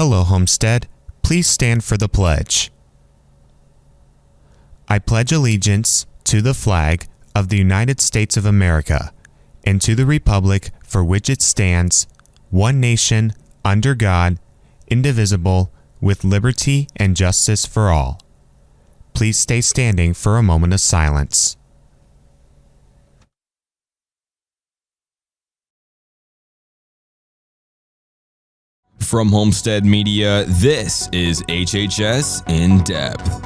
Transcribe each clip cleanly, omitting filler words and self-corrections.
Hello, Homestead. Please stand for the pledge. I pledge allegiance to the flag of the United States of America and to the republic for which it stands, one nation, under God, indivisible, with liberty and justice for all. Please stay standing for a moment of silence. From Homestead Media, this is HHS In Depth.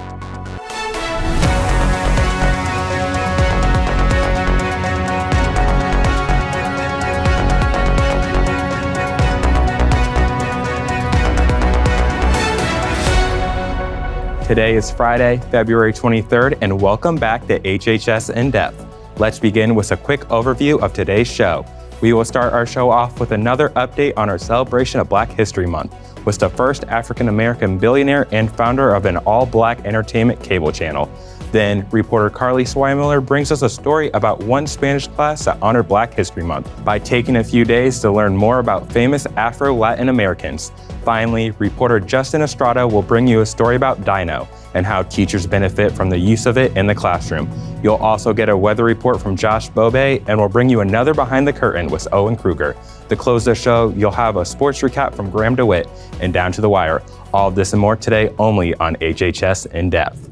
Today is Friday, February 23rd, and welcome back to HHS In Depth. Let's begin with a quick overview of today's show. We will start our show off with another update on our celebration of Black History Month, with the first African American billionaire and founder of an all-Black entertainment cable channel. Then, reporter Carly Swimiller brings us a story about one Spanish class that honored Black History Month by taking a few days to learn more about famous Afro Latin Americans. Finally, reporter Justin Estrada will bring you a story about Dyknow and how teachers benefit from the use of it in the classroom. You'll also get a weather report from Josh Bobe, and we'll bring you another Behind the Curtain with Owen Kruger. To close the show, you'll have a sports recap from Graham DeWitt and Down to the Wire. All of this and more today only on HHS In Depth.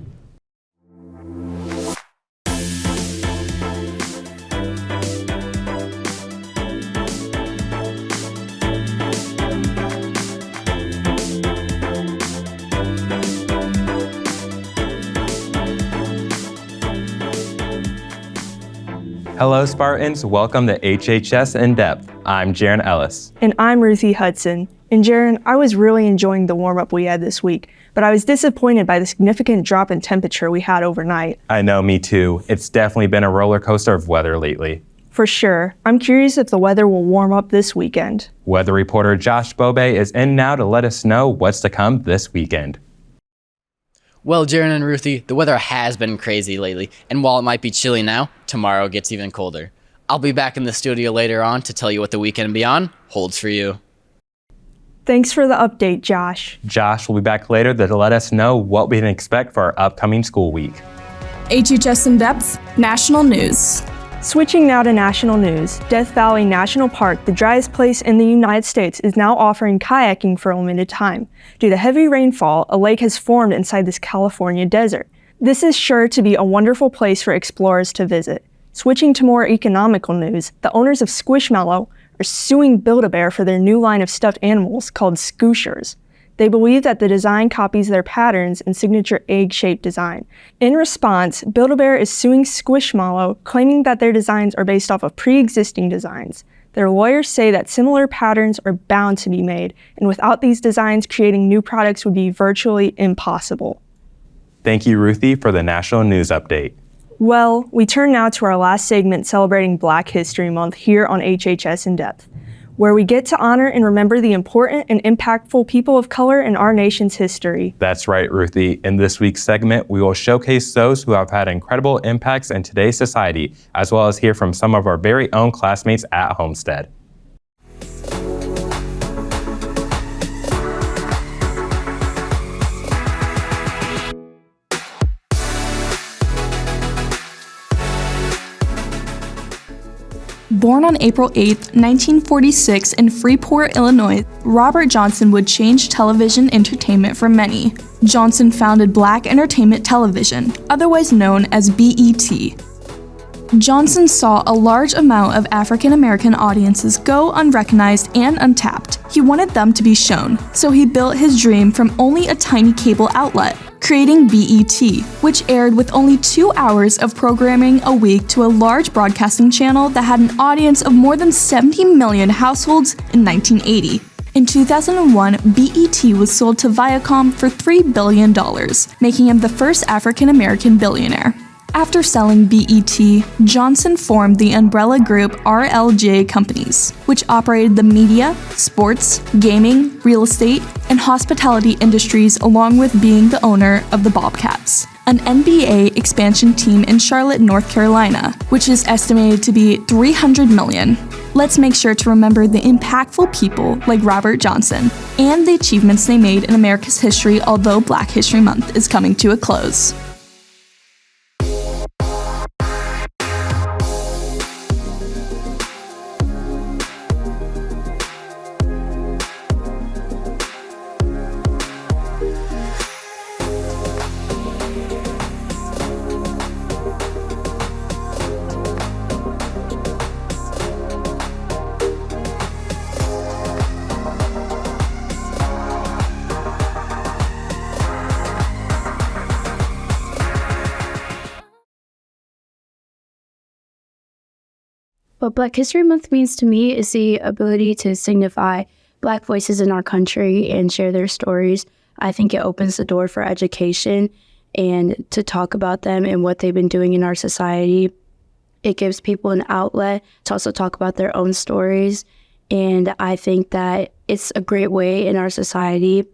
Hello, Spartans. Welcome to HHS In Depth. I'm Jaron Ellis. And I'm Ruthie Hudson. And Jaron, I was really enjoying the warm-up we had this week, but I was disappointed by the significant drop in temperature we had overnight. I know, me too. It's definitely been a roller coaster of weather lately. For sure. I'm curious if the weather will warm up this weekend. Weather reporter Josh Bobe is in now to let us know what's to come this weekend. Well, Jaron and Ruthie, the weather has been crazy lately, and while it might be chilly now, tomorrow gets even colder. I'll be back in the studio later on to tell you what the weekend and beyond holds for you. Thanks for the update, Josh. Josh will be back later to let us know what we can expect for our upcoming school week. HHS In Depth, National News. Switching now to national news, Death Valley National Park, the driest place in the United States, is now offering kayaking for a limited time. Due to heavy rainfall, a lake has formed inside this California desert. This is sure to be a wonderful place for explorers to visit. Switching to more economical news, the owners of Squishmallow are suing Build-A-Bear for their new line of stuffed animals called Scooshers. They believe that the design copies their patterns and signature egg-shaped design. In response, Build-A-Bear is suing Squishmallow, claiming that their designs are based off of pre-existing designs. Their lawyers say that similar patterns are bound to be made, and without these designs, creating new products would be virtually impossible. Thank you, Ruthie, for the national news update. Well, we turn now to our last segment celebrating Black History Month here on HHS In Depth, where we get to honor and remember the important and impactful people of color in our nation's history. That's right, Ruthie. In this week's segment, we will showcase those who have had incredible impacts in today's society, as well as hear from some of our very own classmates at Homestead. Born on April 8, 1946 in Freeport, Illinois, Robert Johnson would change television entertainment for many. Johnson founded Black Entertainment Television, otherwise known as BET. Johnson saw a large amount of African American audiences go unrecognized and untapped. He wanted them to be shown, so he built his dream from only a tiny cable outlet, creating BET, which aired with only 2 hours of programming a week to a large broadcasting channel that had an audience of more than 70 million households in 1980. In 2001, BET was sold to Viacom for $3 billion, making him the first African American billionaire. After selling BET, Johnson formed the umbrella group RLJ Companies, which operated the media, sports, gaming, real estate, and hospitality industries, along with being the owner of the Bobcats, an NBA expansion team in Charlotte, North Carolina, which is estimated to be $300 million. Let's make sure to remember the impactful people like Robert Johnson and the achievements they made in America's history, although Black History Month is coming to a close. What Black History Month means to me is the ability to signify Black voices in our country and share their stories. I think it opens the door for education and to talk about them and what they've been doing in our society. It gives people an outlet to also talk about their own stories. And I think that it's a great way in our society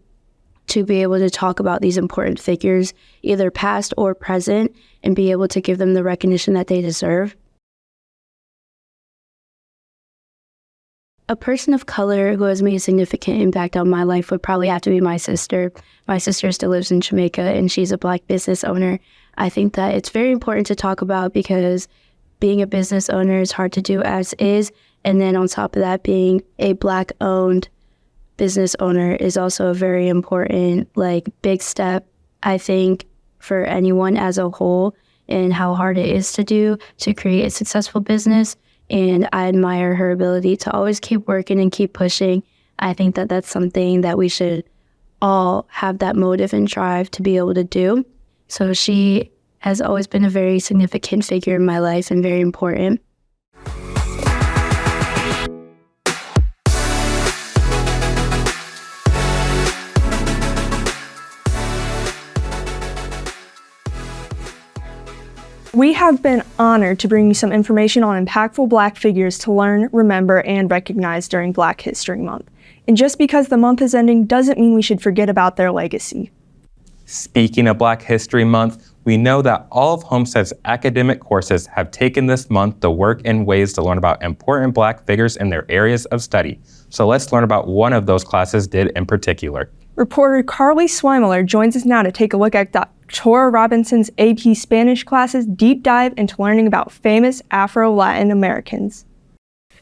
to be able to talk about these important figures, either past or present, and be able to give them the recognition that they deserve. A person of color who has made a significant impact on my life would probably have to be my sister. My sister still lives in Jamaica, and she's a Black business owner. I think that it's very important to talk about because being a business owner is hard to do as is. And then on top of that, being a Black-owned business owner is also a very important, big step, I think, for anyone as a whole and how hard it is to do to create a successful business. And I admire her ability to always keep working and keep pushing. I think that that's something that we should all have that motive and drive to be able to do. So she has always been a very significant figure in my life and very important. We have been honored to bring you some information on impactful Black figures to learn, remember, and recognize during Black History Month. And just because the month is ending doesn't mean we should forget about their legacy. Speaking of Black History Month, we know that all of Homestead's academic courses have taken this month to work in ways to learn about important Black figures in their areas of study. So let's learn about one of those classes did in particular. Reporter Carly Swimler joins us now to take a look at Dr. Robinson's AP Spanish class's deep dive into learning about famous Afro Latin Americans.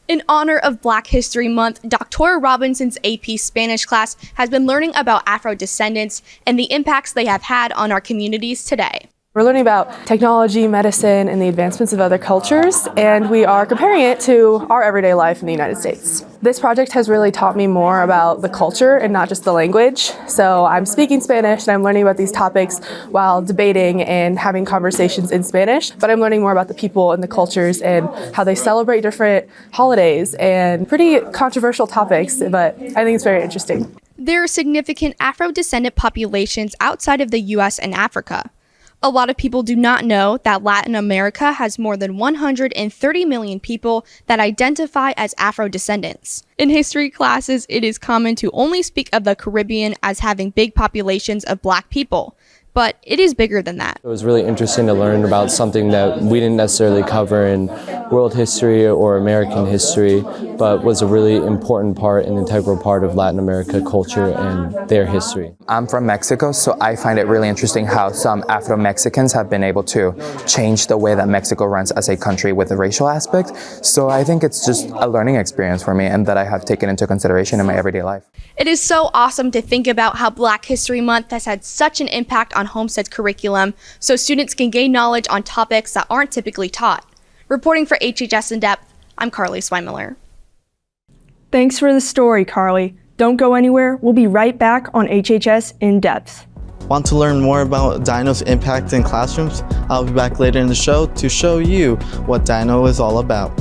In honor of Black History Month, Dr. Robinson's AP Spanish class has been learning about Afro descendants and the impacts they have had on our communities today. We're learning about technology, medicine, and the advancements of other cultures, and we are comparing it to our everyday life in the United States. This project has really taught me more about the culture and not just the language. So I'm speaking Spanish and I'm learning about these topics while debating and having conversations in Spanish, but I'm learning more about the people and the cultures and how they celebrate different holidays and pretty controversial topics, but I think it's very interesting. There are significant Afro-descendant populations outside of the U.S. and Africa. A lot of people do not know that Latin America has more than 130 million people that identify as Afro-descendants. In history classes, it is common to only speak of the Caribbean as having big populations of Black people, but it is bigger than that. It was really interesting to learn about something that we didn't necessarily cover in world history or American history, but was a really important part and integral part of Latin America culture and their history. I'm from Mexico, so I find it really interesting how some Afro-Mexicans have been able to change the way that Mexico runs as a country with the racial aspect. So I think it's just a learning experience for me and that I have taken into consideration in my everyday life. It is so awesome to think about how Black History Month has had such an impact on Homestead's curriculum, so students can gain knowledge on topics that aren't typically taught. Reporting for HHS In Depth, I'm Carly Swimler. Thanks for the story, Carly. Don't go anywhere. We'll be right back on HHS In Depth. Want to learn more about Dyknow's impact in classrooms? I'll be back later in the show to show you what Dyknow is all about.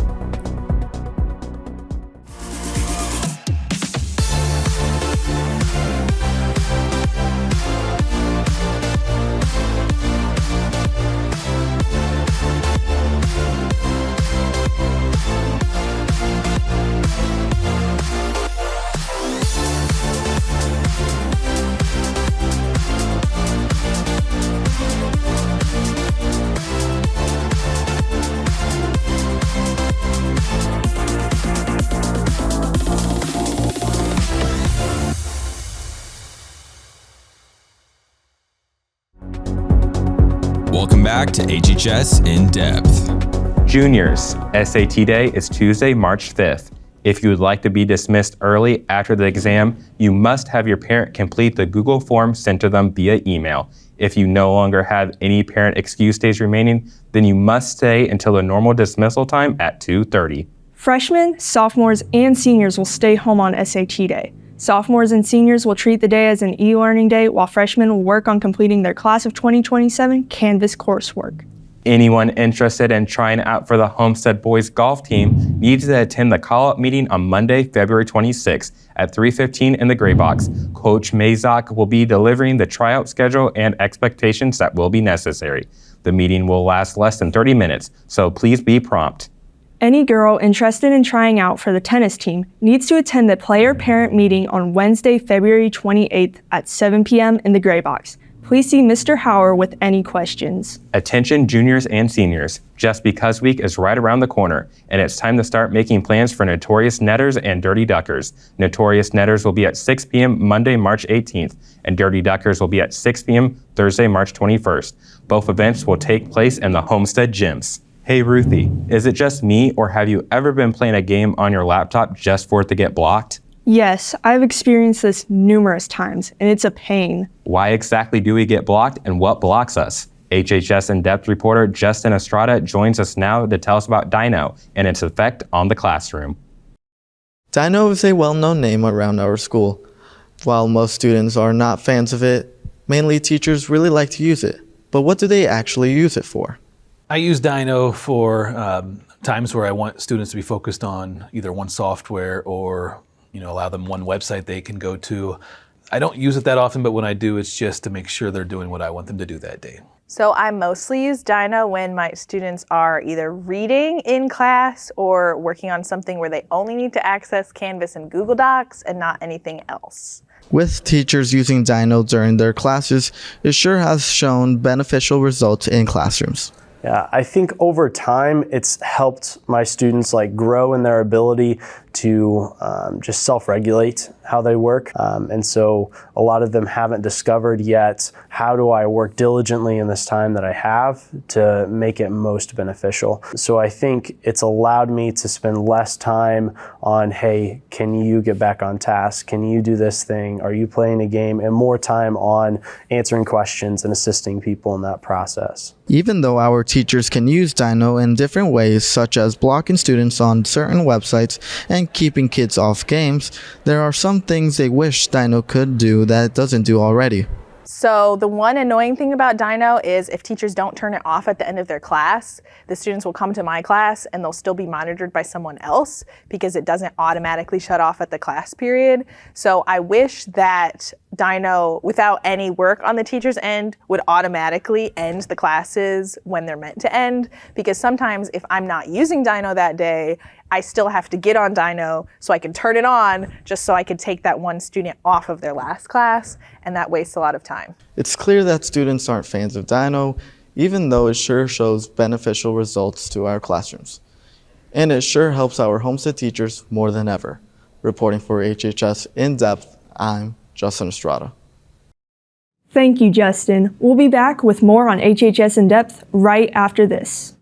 Welcome back to HHS In Depth. Juniors, SAT Day is Tuesday, March 5th. If you would like to be dismissed early after the exam, you must have your parent complete the Google form sent to them via email. If you no longer have any parent excuse days remaining, then you must stay until the normal dismissal time at 2:30. Freshmen, sophomores, and seniors will stay home on SAT Day. Sophomores and seniors will treat the day as an e-learning day, while freshmen will work on completing their Class of 2027 Canvas coursework. Anyone interested in trying out for the Homestead boys golf team needs to attend the call-up meeting on Monday, February 26th at 3:15 in the Gray Box. Coach Mazak will be delivering the tryout schedule and expectations that will be necessary. The meeting will last less than 30 minutes, so please be prompt. Any girl interested in trying out for the tennis team needs to attend the player-parent meeting on Wednesday, February 28th at 7 p.m. in the Gray Box. Please see Mr. Hauer with any questions. Attention juniors and seniors, Just Because Week is right around the corner, and it's time to start making plans for Notorious Netters and Dirty Duckers. Notorious Netters will be at 6 p.m. Monday, March 18th, and Dirty Duckers will be at 6 p.m. Thursday, March 21st. Both events will take place in the Homestead gyms. Hey Ruthie, is it just me, or have you ever been playing a game on your laptop just for it to get blocked? Yes, I've experienced this numerous times, and it's a pain. Why exactly do we get blocked, and what blocks us? HHS In-Depth reporter Justin Estrada joins us now to tell us about Dyknow and its effect on the classroom. Dyknow is a well-known name around our school. While most students are not fans of it, mainly teachers really like to use it. But what do they actually use it for? I use Dyknow for times where I want students to be focused on either one software or allow them one website they can go to. I don't use it that often, but when I do, it's just to make sure they're doing what I want them to do that day. So I mostly use Dyknow when my students are either reading in class or working on something where they only need to access Canvas and Google Docs and not anything else. With teachers using Dyknow during their classes, it sure has shown beneficial results in classrooms. Yeah, I think over time it's helped my students grow in their ability to just self-regulate how they work. And so a lot of them haven't discovered yet, how do I work diligently in this time that I have to make it most beneficial? So I think it's allowed me to spend less time on, hey, can you get back on task? Can you do this thing? Are you playing a game? And more time on answering questions and assisting people in that process. Even though our teachers can use Dyknow in different ways, such as blocking students on certain websites and keeping kids off games, there are some things they wish Dyknow could do that it doesn't do already. So the one annoying thing about Dyknow is if teachers don't turn it off at the end of their class, the students will come to my class and they'll still be monitored by someone else because it doesn't automatically shut off at the class period. So I wish that Dyknow, without any work on the teacher's end, would automatically end the classes when they're meant to end, because sometimes if I'm not using Dyknow that day, I still have to get on Dyknow so I can turn it on just so I can take that one student off of their last class, and that wastes a lot of time. It's clear that students aren't fans of Dyknow, even though it sure shows beneficial results to our classrooms. And it sure helps our Homestead teachers more than ever. Reporting for HHS In Depth, I'm Justin Estrada. Thank you, Justin. We'll be back with more on HHS In Depth right after this.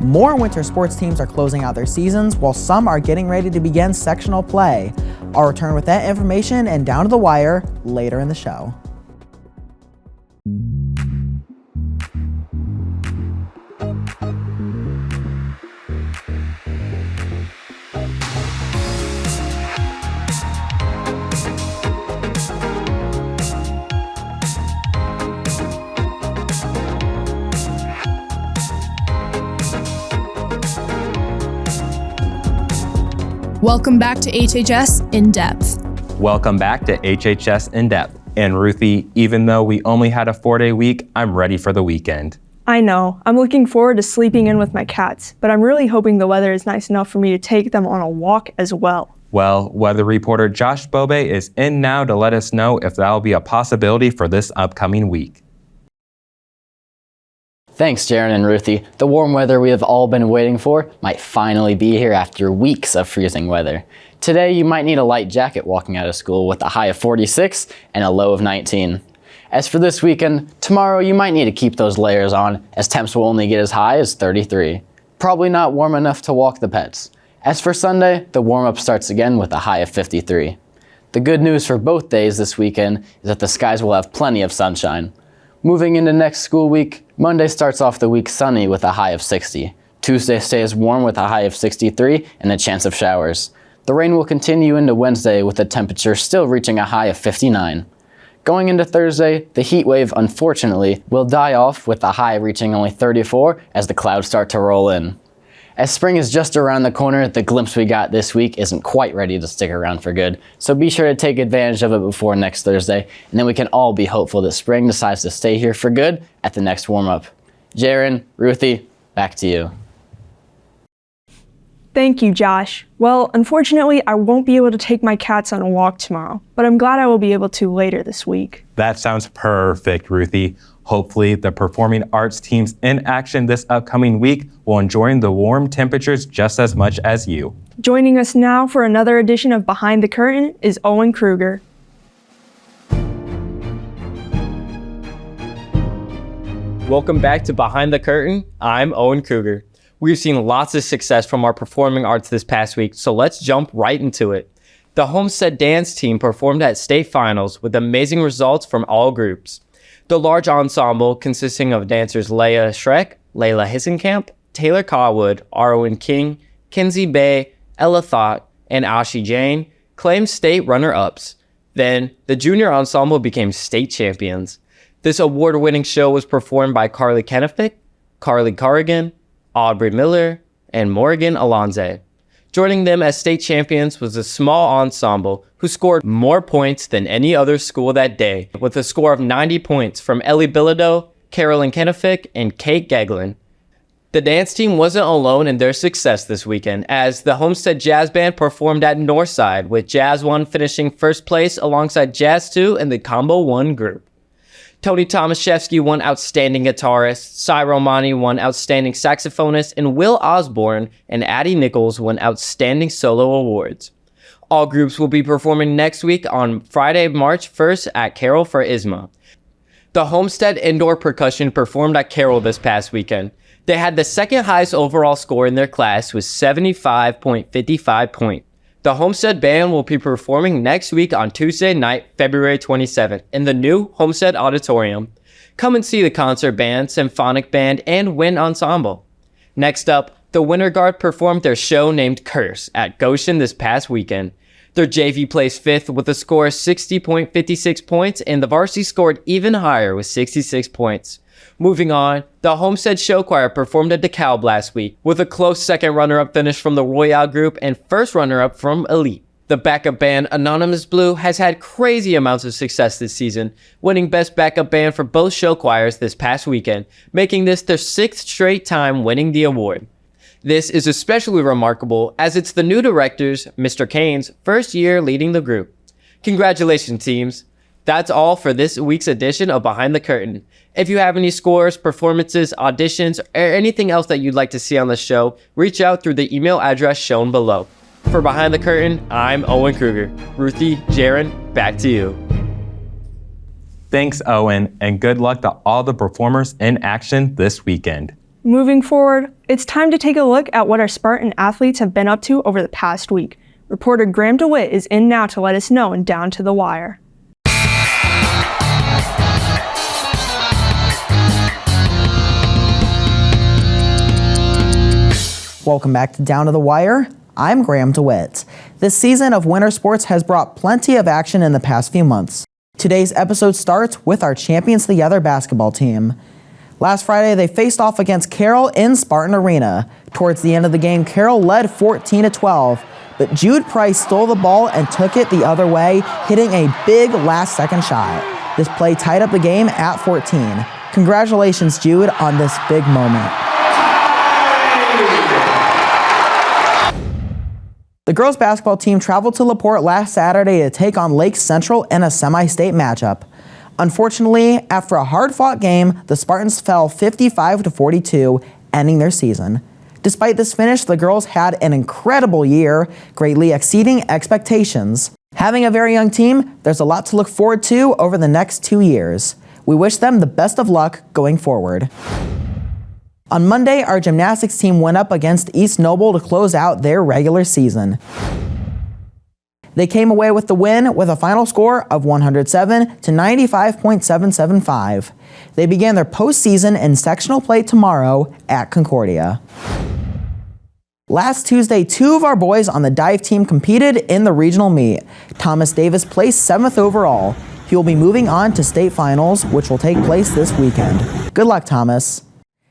More winter sports teams are closing out their seasons, while some are getting ready to begin sectional play. I'll return with that information and Down to the Wire later in the show. Welcome back to HHS In Depth. Welcome back to HHS In Depth. And Ruthie, even though we only had a 4-day week, I'm ready for the weekend. I know. I'm looking forward to sleeping in with my cats, but I'm really hoping the weather is nice enough for me to take them on a walk as well. Well, weather reporter Josh Bobe is in now to let us know if that'll be a possibility for this upcoming week. Thanks, Jaron and Ruthie. The warm weather we have all been waiting for might finally be here after weeks of freezing weather. Today, you might need a light jacket walking out of school with a high of 46 and a low of 19. As for this weekend, tomorrow you might need to keep those layers on, as temps will only get as high as 33. Probably not warm enough to walk the pets. As for Sunday, the warm-up starts again with a high of 53. The good news for both days this weekend is that the skies will have plenty of sunshine. Moving into next school week, Monday starts off the week sunny with a high of 60. Tuesday stays warm with a high of 63 and a chance of showers. The rain will continue into Wednesday with the temperature still reaching a high of 59. Going into Thursday, the heat wave, unfortunately, will die off with the high reaching only 34 as the clouds start to roll in. As spring is just around the corner, the glimpse we got this week isn't quite ready to stick around for good, so be sure to take advantage of it before next Thursday, and then we can all be hopeful that spring decides to stay here for good at the next warm-up. Jaron, Ruthie, back to you. Thank you, Josh. Well, unfortunately, I won't be able to take my cats on a walk tomorrow, but I'm glad I will be able to later this week. That sounds perfect, Ruthie. Hopefully, the performing arts teams in action this upcoming week will enjoy the warm temperatures just as much as you. Joining us now for another edition of Behind the Curtain is Owen Kruger. Welcome back to Behind the Curtain. I'm Owen Kruger. We've seen lots of success from our performing arts this past week, so let's jump right into it. The Homestead dance team performed at state finals with amazing results from all groups. The large ensemble, consisting of dancers Leah Schreck, Layla Hissenkamp, Taylor Cawwood, Arwen King, Kinsey Bay, Ella Thought, and Ashi Jane, claimed state runner-ups. Then, the junior ensemble became state champions. This award-winning show was performed by Carly Kenefick, Carly Corrigan, Aubrey Miller, and Morgan Alonze. Joining them as state champions was a small ensemble who scored more points than any other school that day, with a score of 90 points from Ellie Bilodeau, Carolyn Kenefick, and Kate Gaglin. The dance team wasn't alone in their success this weekend, as the Homestead Jazz Band performed at Northside, with Jazz 1 finishing first place alongside Jazz 2 in the Combo 1 group. Tony Tomaszewski won Outstanding Guitarist, Cy Romani won Outstanding Saxophonist, and Will Osborne and Addie Nichols won Outstanding Solo Awards. All groups will be performing next week on Friday, March 1st at Carroll for ISMA. The Homestead Indoor Percussion performed at Carroll this past weekend. They had the second highest overall score in their class with 75.55 points. The Homestead Band will be performing next week on Tuesday night, February 27th, in the new Homestead Auditorium. Come and see the concert band, symphonic band, and wind ensemble. Next up, the Winter Guard performed their show named Curse at Goshen this past weekend. Their JV placed 5th with a score of 60.56 points, and the varsity scored even higher with 66 points. Moving on, the Homestead Show Choir performed at DeKalb last week with a close second runner-up finish from the Royale group and first runner-up from Elite. The backup band Anonymous Blue has had crazy amounts of success this season, winning Best Backup Band for both show choirs this past weekend, making this their 6th straight time winning the award. This is especially remarkable as it's the new director's, Mr. Kane's, first year leading the group. Congratulations, teams! That's all for this week's edition of Behind the Curtain. If you have any scores, performances, auditions, or anything else that you'd like to see on the show, reach out through the email address shown below. For Behind the Curtain, I'm Owen Kruger. Ruthie, Jaron, back to you. Thanks, Owen, and good luck to all the performers in action this weekend. Moving forward, it's time to take a look at what our Spartan athletes have been up to over the past week. Reporter Graham DeWitt is in now to let us know in Down to the Wire. Welcome back to Down to the Wire. I'm Graham DeWitt. This season of winter sports has brought plenty of action in the past few months. Today's episode starts with our Champions Together basketball team. Last Friday, they faced off against Carroll in Spartan Arena. Towards the end of the game, Carroll led 14-12, but Jude Price stole the ball and took it the other way, hitting a big last-second shot. This play tied up the game at 14. Congratulations, Jude, on this big moment. The girls basketball team traveled to LaPorte last Saturday to take on Lake Central in a semi-state matchup. Unfortunately, after a hard-fought game, the Spartans fell 55-42, ending their season. Despite this finish, the girls had an incredible year, greatly exceeding expectations. Having a very young team, there's a lot to look forward to over the next 2 years. We wish them the best of luck going forward. On Monday, our gymnastics team went up against East Noble to close out their regular season. They came away with the win with a final score of 107 to 95.775. They began their postseason in sectional play tomorrow at Concordia. Last Tuesday, 2 of our boys on the dive team competed in the regional meet. Thomas Davis placed 7th overall. He will be moving on to state finals, which will take place this weekend. Good luck, Thomas.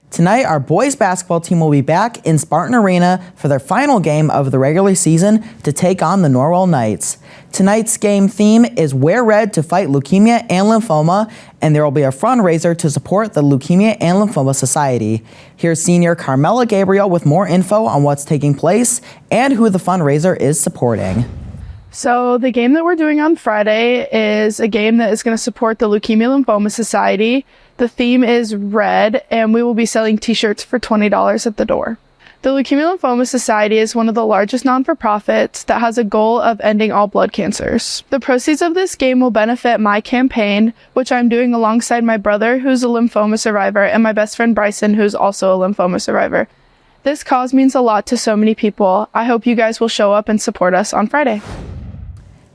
Tonight, our boys basketball team will be back in Spartan Arena for their final game of the regular season to take on the Norwell Knights. Tonight's game theme is Wear Red to Fight Leukemia and Lymphoma, and there will be a fundraiser to support the Leukemia and Lymphoma Society. Here's senior Carmela Gabriel with more info on what's taking place and who the fundraiser is supporting. So the game that we're doing on Friday is a game that is going to support the Leukemia Lymphoma Society. The theme is red, and we will be selling t-shirts for $20 at the door. The Leukemia Lymphoma Society is one of the largest non-for-profits that has a goal of ending all blood cancers. The proceeds of this game will benefit my campaign, which I'm doing alongside my brother, who's a lymphoma survivor, and my best friend Bryson, who's also a lymphoma survivor. This cause means a lot to so many people. I hope you guys will show up and support us on Friday.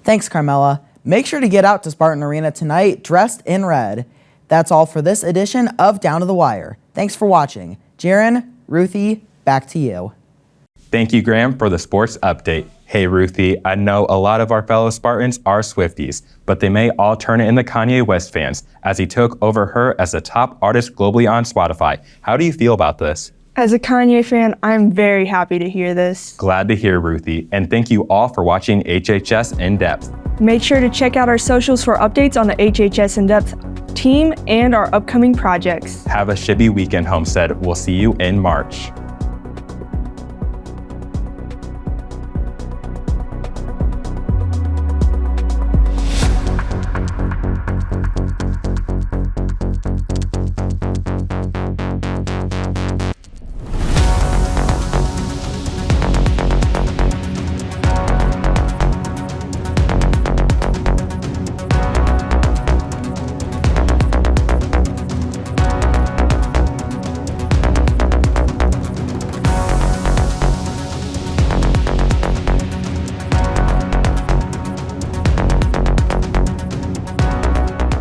Thanks, Carmela. Make sure to get out to Spartan Arena tonight dressed in red. That's all for this edition of Down to the Wire. Thanks for watching. Jaron, Ruthie, back to you. Thank you, Graham, for the sports update. Hey, Ruthie, I know a lot of our fellow Spartans are Swifties, but they may all turn it into Kanye West fans as he took over her as the top artist globally on Spotify. How do you feel about this? As a Kanye fan, I'm very happy to hear this. Glad to hear, Ruthie, and thank you all for watching HHS In Depth. Make sure to check out our socials for updates on the HHS In Depth team and our upcoming projects. Have a shibby weekend, Homestead. We'll see you in March.